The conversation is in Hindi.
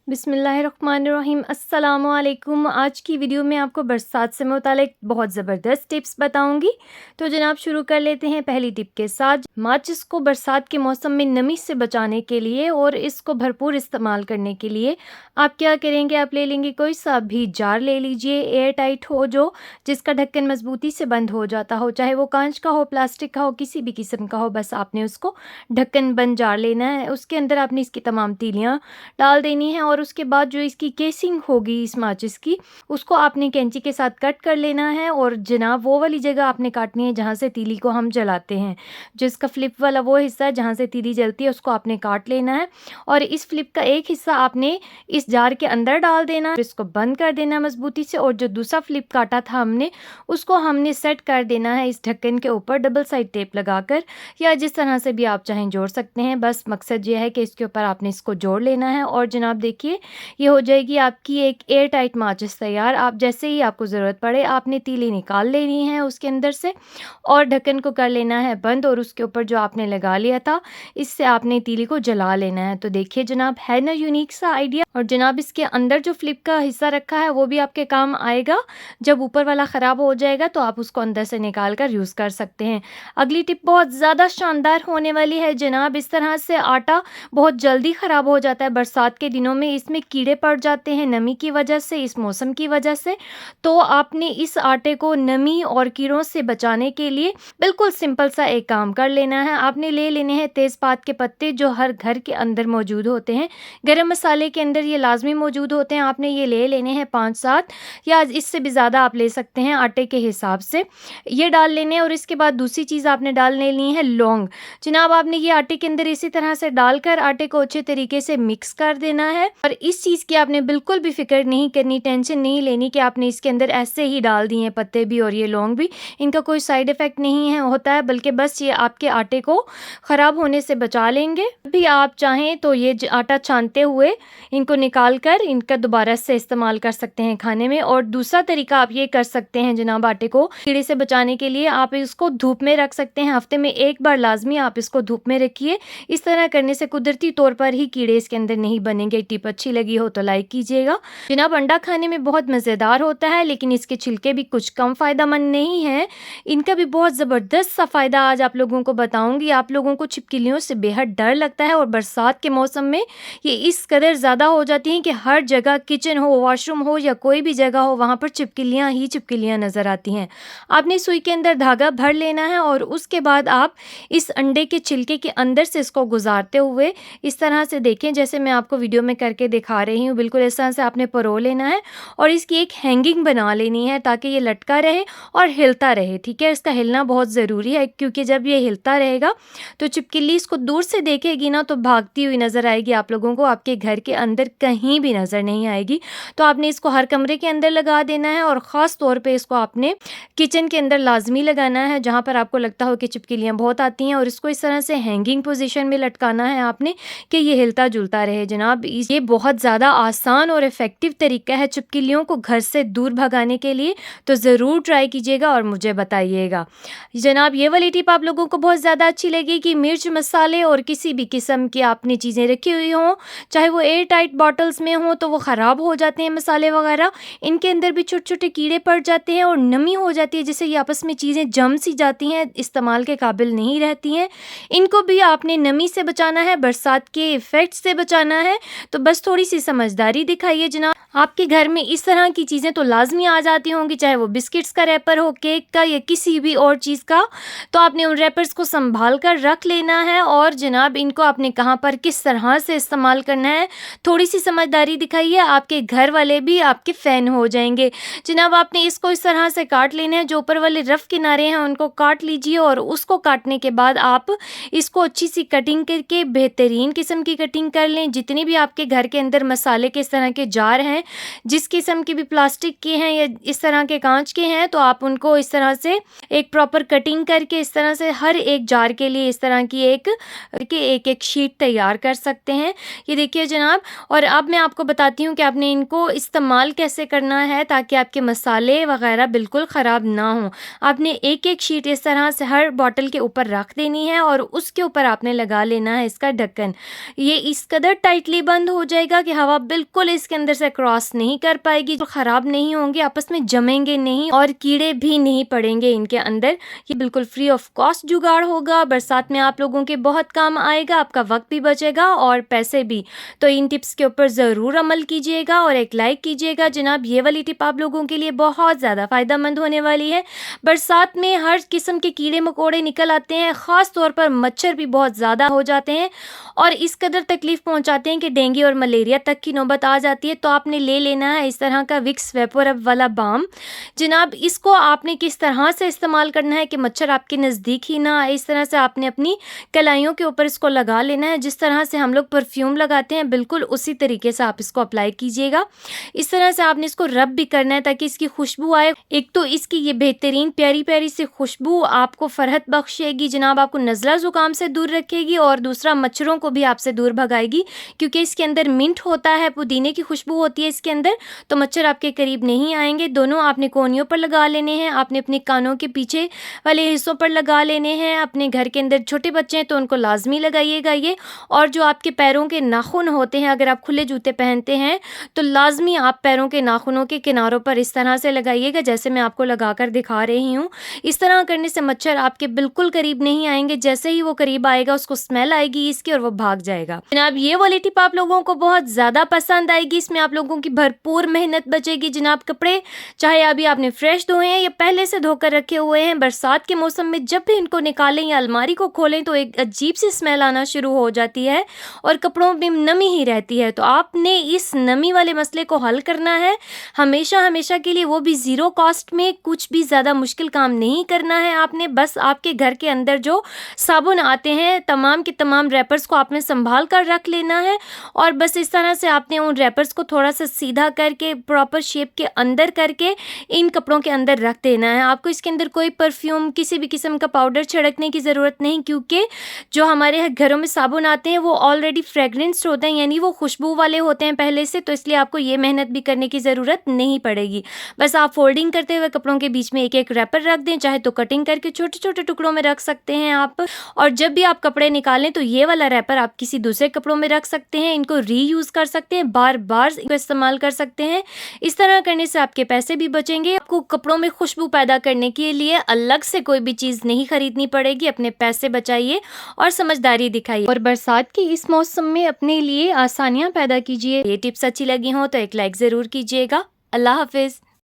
बिस्मिल्लाहिर्रहमानिर्रहीम अस्सलामुअलैकुम। आज की वीडियो में आपको बरसात से मुतालिक बहुत ज़बरदस्त टिप्स बताऊंगी। तो जनाब शुरू कर लेते हैं पहली टिप के साथ। माचिस को बरसात के मौसम में नमी से बचाने के लिए और इसको भरपूर इस्तेमाल करने के लिए आप क्या करेंगे, आप ले लेंगे कोई सा भी जार ले लीजिए, एयर टाइट हो, जो जिसका ढक्कन मजबूती से बंद हो जाता हो, चाहे वो कांच का हो, प्लास्टिक का हो, किसी भी किस्म का हो। बस आपने उसको ढक्कन बंद जार लेना है, उसके अंदर आपने इसकी तमाम तीलियाँ डाल देनी है और उसके बाद जो इसकी केसिंग होगी इस माचिस की, उसको आपने कैंची के साथ कट कर लेना है। और जनाब वो वाली जगह आपने काटनी है जहाँ से तीली को हम जलाते हैं, जो इसका फ्लिप वाला वो हिस्सा है जहाँ से तीली जलती है, उसको आपने काट लेना है। और इस फ्लिप का एक हिस्सा आपने इस जार के अंदर डाल देना है, इसको बंद कर देना मजबूती से। और जो दूसरा फ्लिप काटा था हमने, उसको हमने सेट कर देना है इस ढक्कन के ऊपर डबल साइड टेप लगाकर, या जिस तरह से भी आप चाहें जोड़ सकते हैं। बस मकसद ये है कि इसके ऊपर आपने इसको जोड़ लेना है। और जनाब देखिए, ये हो जाएगी आपकी एक एयर टाइट माचिस तैयार। आप जैसे ही आपको ज़रूरत पड़े आपने तीली निकाल लेनी है उसके अंदर से और ढक्कन को कर लेना है बंद, और उसके ऊपर जो आपने लगा लिया था इससे आपने तीली को जला लेना है। तो देखिए जनाब, है ना यूनिक सा आइडिया। और जनाब इसके अंदर जो फ्लिप का हिस्सा रखा है वो भी आपके काम आएगा। जब ऊपर वाला ख़राब हो जाएगा तो आप उसको अंदर से निकाल कर यूज़ कर सकते हैं। अगली टिप बहुत ज़्यादा शानदार होने वाली है जनाब। इस तरह से आटा बहुत जल्दी ख़राब हो जाता है बरसात के दिनों में, इसमें कीड़े पड़ जाते हैं नमी की वजह से, इस मौसम की वजह से। तो आपने इस आटे को नमी और कीड़ों से बचाने के लिए बिल्कुल सिंपल सा एक काम कर लेना है। आपने ले लेने हैं तेज़पात के पत्ते, जो हर घर के अंदर मौजूद होते हैं। गरम मसाले के अंदर ये लाजमी मौजूद होते हैं। आपने ये ले लेने हैं 5-7, या इससे भी ज़्यादा आप ले सकते हैं आटे के हिसाब से, ये डाल लेने हैं। और इसके बाद दूसरी चीज़ आपने डाल लेनी है लौंग। जनाब आपने ये आटे के अंदर इसी तरह से डालकर आटे को अच्छे तरीके से मिक्स कर देना है। और इस चीज़ की आपने बिल्कुल भी फिक्र नहीं करनी, टेंशन नहीं लेनी कि आपने इसके अंदर ऐसे ही डाल दिए हैं पत्ते भी और ये लौंग भी। इनका कोई साइड इफ़ेक्ट नहीं है होता है, बल्कि बस ये आपके आटे को ख़राब होने से बचा लेंगे। भी आप चाहें तो ये आटा छानते हुए इनको निकाल कर इनका दोबारा से इस्तेमाल कर सकते हैं खाने में। और दूसरा तरीका आप ये कर सकते हैं जनाब, आटे को कीड़े से बचाने के लिए आप इसको धूप में रख सकते हैं। हफ्ते में एक बार लाजमी आप इसको धूप में रखिए। इस तरह करने से कुदरती तौर पर ही कीड़े इसके अंदर नहीं बनेंगे। टिप अच्छी लगी हो तो लाइक कीजिएगा। जनाब अंडा खाने में बहुत मज़ेदार होता है, लेकिन इसके छिलके भी कुछ कम फ़ायदेमंद नहीं है। इनका भी बहुत ज़बरदस्त सा फ़ायदा आज आप लोगों को बताऊंगी। आप लोगों को छिपकलियों से बेहद डर लगता है और बरसात के मौसम में ये इस कदर ज़्यादा हो जाती हैं कि हर जगह, किचन हो, वॉशरूम हो या कोई भी जगह हो, वहाँ पर छिपकलियाँ ही छिपकलियाँ नज़र आती हैं। आपने सुई के अंदर धागा भर लेना है और उसके बाद आप इस अंडे के छिलके के अंदर से इसको गुजारते हुए इस तरह से देखें, जैसे मैं आपको वीडियो में करके दिखा रही हूँ, बिल्कुल इस तरह से आपने परो लेना है और इसकी एक हैंगिंग बना लेनी है ताकि ये लटका रहे और हिलता रहे। ठीक है, इसका हिलना बहुत ज़रूरी है, क्योंकि जब ये हिलता रहेगा तो छिपकली इसको दूर से देखेगी ना तो भागती हुई नज़र आएगी आप लोगों को, आपके घर के अंदर कहीं भी नज़र नहीं आएगी। तो आपने इसको हर कमरे के अंदर लगा देना है और ख़ास तौर पे इसको आपने किचन के अंदर लाजमी लगाना है, जहाँ पर आपको लगता हो कि छिपकलियाँ बहुत आती हैं। और इसको इस तरह से हैंगिंग पोजीशन में लटकाना है आपने कि ये हिलता जुलता रहे। जनाब ये बहुत ज़्यादा आसान और इफ़ेक्टिव तरीका है छिपकलियों को घर से दूर भगाने के लिए। तो ज़रूर ट्राई कीजिएगा और मुझे बताइएगा। जनाब ये वाली टिप आप लोगों को बहुत ज़्यादा अच्छी लगेगी। मिर्च मसाले और किसी भी किस्म की आपने चीज़ें रखी हुई हों, चाहे वो एयर टाइट बॉटल्स में हों तो वो ख़राब हो जाते हैं मसाले वगैरह, इनके अंदर भी छोटे छोटे कीड़े पड़ जाते हैं और नमी हो जाती है, जिससे ये आपस में चीज़ें जम सी जाती हैं, इस्तेमाल के काबिल नहीं रहती हैं। इनको भी आपने नमी से बचाना है, बरसात के इफ़ेक्ट से बचाना है। तो बस थोड़ी सी समझदारी दिखाइए जनाब। आपके घर में इस तरह की चीज़ें तो लाजमी आ जाती होंगी, चाहे वो बिस्किट्स का रैपर हो, केक का, या किसी भी और चीज़ का। तो आपने उन रैपर्स को संभाल कर रख लेना है और जनाब इनको आपने कहाँ पर किस तरह से इस्तेमाल करना है, थोड़ी सी समझदारी दिखाइए, आपके घर वाले भी आपके फ़ैन हो जाएंगे। जनाब आपने इसको इस तरह से काट लेना है, जो ऊपर वाले रफ़ किनारे हैं उनको काट लीजिए। और उसको काटने के बाद आप इसको अच्छी सी कटिंग करके, बेहतरीन किस्म की कटिंग कर लें। जितनी भी आपके घर के अंदर मसाले के इस तरह के जार हैं, जिस किस्म के भी प्लास्टिक के हैं या इस तरह के कांच के हैं, तो आप उनको इस तरह से एक प्रॉपर कटिंग करके इस तरह से हर एक जार के लिए इस तरह की एक एक शीट तैयार कर सकते हैं। ये देखिए जनाब। और अब मैं आपको बताती हूँ कि आपने इनको इस्तेमाल कैसे करना है ताकि आपके मसाले वगैरह बिल्कुल ख़राब ना हों। आपने एक-एक शीट इस तरह से हर बॉटल के ऊपर रख देनी है और उसके ऊपर आपने लगा लेना है इसका ढक्कन। ये इस कदर टाइटली बंद हो जाएगा कि हवा बिल्कुल इसके अंदर से क्रॉस नहीं कर पाएगी, जो ख़राब नहीं होंगे, आपस में जमेंगे नहीं और कीड़े भी नहीं पड़ेंगे इनके अंदर। ये बिल्कुल फ्री ऑफ कॉस्ट जुगाड़ होगा, बरसात में आप लोगों के बहुत काम आएगा, आपका वक्त भी बचेगा और पैसे भी। तो इन टिप्स के ऊपर ज़रूर अमल कीजिएगा और एक लाइक कीजिएगा जनाब। ये वाली टिप आप लोगों के लिए बहुत ज़्यादा फ़ायदेमंद होने वाली है। बरसात में हर किस्म के कीड़े मकोड़े निकल आते हैं, ख़ास तौर पर मच्छर भी बहुत ज़्यादा हो जाते हैं और इस कदर तकलीफ़ पहुंचाते हैं कि डेंगू और मलेरिया तक की नौबत आ जाती है। तो आपने ले लेना है इस तरह का विक्स वेपोरब वाला बाम। जनाब इसको आपने किस तरह से इस्तेमाल करना है कि मच्छर आपके नज़दीक ही ना आए, इस तरह से आपने अपनी कलाइयों के ऊपर इसको लगा लेना है। जिस तरह से हम लोग परफ्यूम लगाते हैं बिल्कुल उसी तरीके से आप इसको अप्लाई कीजिएगा। इस तरह से आपने इसको रब भी करना है ताकि इसकी खुशबू आए। एक तो इसकी ये बेहतरीन प्यारी प्यारी सी खुशबू आपको फ़रहत बख्शेगी जनाब, आपको नज़ला ज़ुकाम से दूर रखेगी और दूसरा मच्छरों को भी आपसे दूर भगाएगी, क्योंकि इसके अंदर मिंट होता है, पुदीने की खुशबू होती है इसके अंदर, तो मच्छर आपके करीब नहीं आएंगे। दोनों आपने कोनियों पर लगा लेने हैं, आपने अपने कानों के पीछे वाले हिस्सों पर लगा लेने हैं। अपने घर के अंदर छोटे बच्चे हैं तो उनको लाजमी लगाइएगा ये। और जो आपके पैरों के नाखून होते हैं, अगर आप खुले जूते पहनते हैं तो लाजमी आप पैरों के नाखूनों के किनारों पर इस तरह से लगाइएगा जैसे मैं आपको लगा कर दिखा रही हूँ। इस तरह करने से मच्छर आपके बिल्कुल करीब नहीं आएंगे। जैसे ही वो करीब आएगा उसको स्मेल आएगी इसकी और वो भाग जाएगा। जनाब ये वाली टिप आप लोगों को बहुत ज़्यादा पसंद आएगी। इसमें आप लोगों की भरपूर मेहनत बचेगी जनाब। कपड़े चाहे अभी आपने फ्रेश धोए हैं या पहले से धोकर रखे हुए हैं, बरसात के मौसम में जब भी इनको निकालें या अलमारी को खोलें तो एक अजीब सी स्मेल आना शुरू हो जाती है और कपड़ों में नमी ही रहती है। तो आपने इस नमी वाले मसले को हल करना है हमेशा हमेशा के लिए, वो भी ज़ीरो कॉस्ट में। कुछ भी ज़्यादा मुश्किल काम नहीं करना है आपने, बस आपके घर के अंदर जो साबुन आते हैं तमाम के तमाम रैपर्स को आपने संभाल कर रख लेना है और बस इस तरह से आपने उन रैपर्स को थोड़ा सा सीधा करके प्रॉपर शेप के अंदर करके इन कपड़ों के अंदर रख देना है। आपको इसके अंदर कोई परफ्यूम, किसी भी किस्म का पाउडर छिड़कने की ज़रूरत नहीं, क्योंकि जो हमारे घरों में साबुन आते हैं वो ऑलरेडी फ्रेगरेंस्ड होते हैं, यानी वो खुशबू वाले होते हैं पहले से, तो इसलिए आपको ये मेहनत भी करने की ज़रूरत नहीं पड़ेगी। बस आप फोल्डिंग करते हुए कपड़ों के बीच में एक एक रैपर रख दें, चाहे तो कटिंग करके छोटे छोटे टुकड़ों में रख सकते हैं आप। और जब भी आप कपड़े निकालें तो ये वाला रैपर आप किसी दूसरे कपड़ों में रख सकते हैं, इनको रीयूज़ कर सकते हैं, बार बार इनको इस्तेमाल कर सकते हैं। इस तरह करने से आपके पैसे भी बचेंगे। आपको कपड़ों में खुशबू पैदा करने के लिए अलग से कोई भी चीज़ नहीं खरीदनी पड़ेगी। अपने पैसे बचाइए और समझदारी दिखाइए और बरसात के इस मौसम में अपने लिए आसानियाँ पैदा कीजिए। ये टिप्स अच्छी लगी हों तो एक लाइक ज़रूर कीजिएगा। अल्लाह हाफिज़।